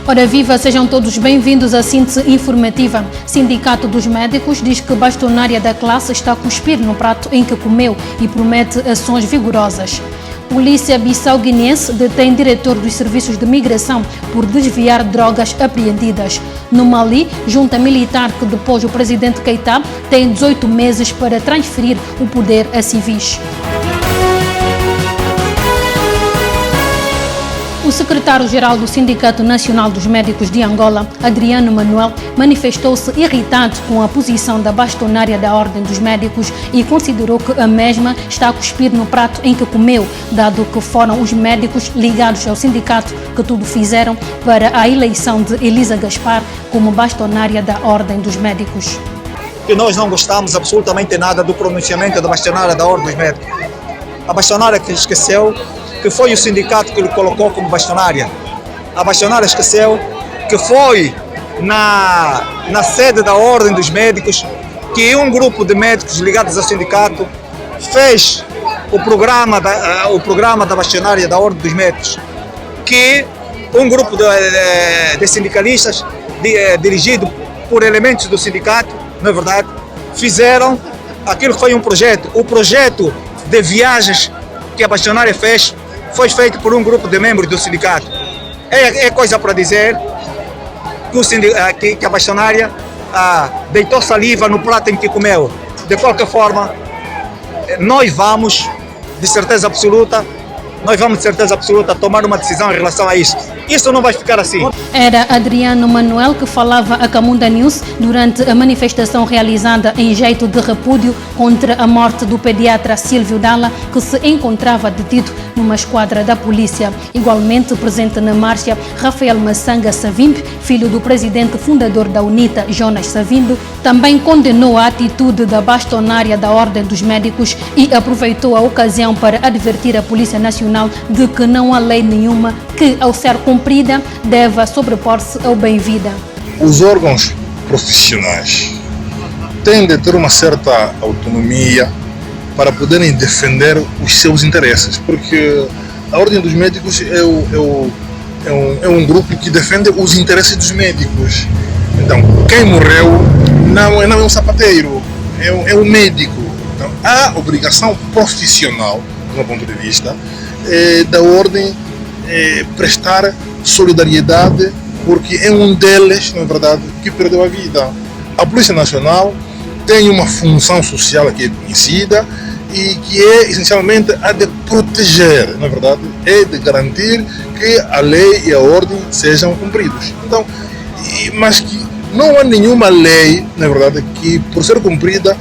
Ora viva, sejam todos bem-vindos à síntese informativa. Sindicato dos Médicos diz que bastonária da classe está a cuspir no prato em que comeu e promete ações vigorosas. Polícia bissau-guinense detém diretor dos serviços de migração por desviar drogas apreendidas. No Mali, junta militar que depôs o presidente Keita tem 18 meses para transferir o poder a civis. O secretário-geral do Sindicato Nacional dos Médicos de Angola, Adriano Manuel, manifestou-se irritado com a posição da bastonária da Ordem dos Médicos e considerou que a mesma está a cuspir no prato em que comeu, dado que foram os médicos ligados ao sindicato que tudo fizeram para a eleição de Elisa Gaspar como bastonária da Ordem dos Médicos. E nós não gostamos absolutamente nada do pronunciamento da bastonária da Ordem dos Médicos. A bastonária que esqueceu que foi o sindicato que lhe colocou como bastonária. A bastonária esqueceu que foi na sede da Ordem dos Médicos que um grupo de médicos ligados ao sindicato fez o programa da bastonária da Ordem dos Médicos, que um grupo de sindicalistas dirigido por elementos do sindicato, na verdade, fizeram aquilo que foi um projeto. O projeto de viagens que a bastonária fez foi feito por um grupo de membros do sindicato. É coisa para dizer que a bastonária deitou saliva no prato em que comeu. De qualquer forma, nós vamos, de certeza absoluta, tomar uma decisão em relação a isso. Isso não vai ficar assim. Era Adriano Manuel que falava a Camunda News durante a manifestação realizada em jeito de repúdio contra a morte do pediatra Silvio Dalla, que se encontrava detido numa esquadra da polícia. Igualmente presente na marcha, Rafael Massanga Savimbi, filho do presidente fundador da UNITA, Jonas Savimbi, também condenou a atitude da bastonária da Ordem dos Médicos e aproveitou a ocasião para advertir a Polícia Nacional de que não há lei nenhuma que, ao ser cumprida, deva sobrepor-se ao bem-vida. Os órgãos profissionais têm de ter uma certa autonomia para poderem defender os seus interesses, porque a Ordem dos Médicos é um grupo que defende os interesses dos médicos. Então, quem morreu não é um sapateiro, é um médico. Então, há obrigação profissional, do meu ponto de vista, da Ordem prestar solidariedade, porque é um deles, na verdade, que perdeu a vida. A Polícia Nacional tem uma função social que é conhecida e que é essencialmente a de proteger, na verdade, é de garantir que a lei e a ordem sejam cumpridos. Então, mas que não há nenhuma lei, na verdade, que por ser cumprida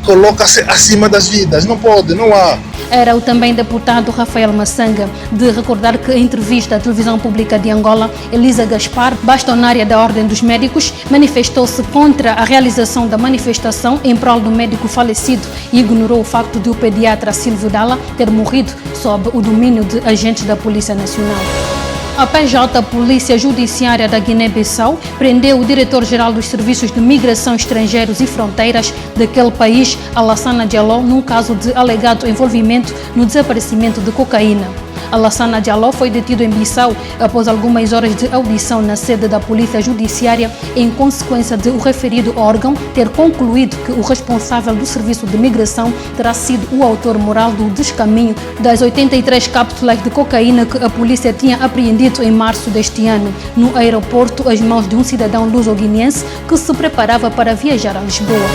coloca-se acima das vidas. Não pode, não há. Era o também deputado Rafael Massanga de recordar que em entrevista à televisão pública de Angola, Elisa Gaspar, bastonária da Ordem dos Médicos, manifestou-se contra a realização da manifestação em prol do médico falecido e ignorou o facto de o pediatra Silvio Dalla ter morrido sob o domínio de agentes da Polícia Nacional. A PJ, Polícia Judiciária da Guiné-Bissau, prendeu o diretor-geral dos Serviços de Migração Estrangeiros e Fronteiras daquele país, Alassana Diallo, num caso de alegado envolvimento no desaparecimento de cocaína. Alassana Diallo foi detido em Bissau após algumas horas de audição na sede da Polícia Judiciária em consequência de o referido órgão ter concluído que o responsável do Serviço de Migração terá sido o autor moral do descaminho das 83 cápsulas de cocaína que a polícia tinha apreendido em março deste ano, no aeroporto, às mãos de um cidadão luso-guineense que se preparava para viajar a Lisboa.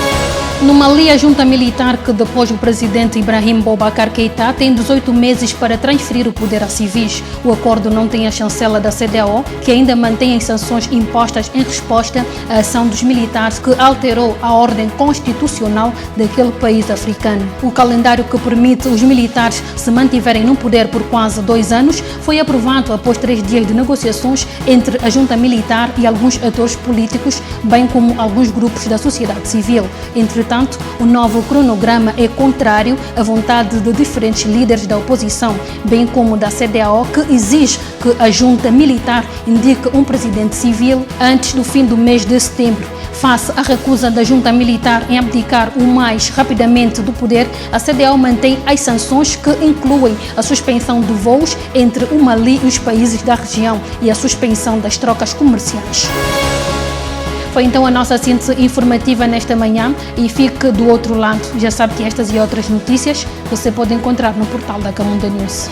No Mali, a junta militar que depôs o presidente Ibrahim Boubacar Keita tem 18 meses para transferir o poder a civis. O acordo não tem a chancela da CEDEAO, que ainda mantém as sanções impostas em resposta à ação dos militares que alterou a ordem constitucional daquele país africano. O calendário que permite os militares se mantiverem no poder por quase 2 anos foi aprovado após 3 dias de negociações entre a junta militar e alguns atores políticos, bem como alguns grupos da sociedade civil. Entretanto, entanto, o novo cronograma é contrário à vontade de diferentes líderes da oposição, bem como da CEDEAO, que exige que a junta militar indique um presidente civil antes do fim do mês de setembro. Face à recusa da junta militar em abdicar o mais rapidamente do poder, a CEDEAO mantém as sanções que incluem a suspensão de voos entre o Mali e os países da região e a suspensão das trocas comerciais. Foi então a nossa síntese informativa nesta manhã e fique do outro lado. Já sabe que estas e outras notícias você pode encontrar no portal da Camunda News.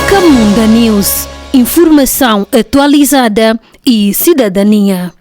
Camunda News. Informação atualizada e cidadania.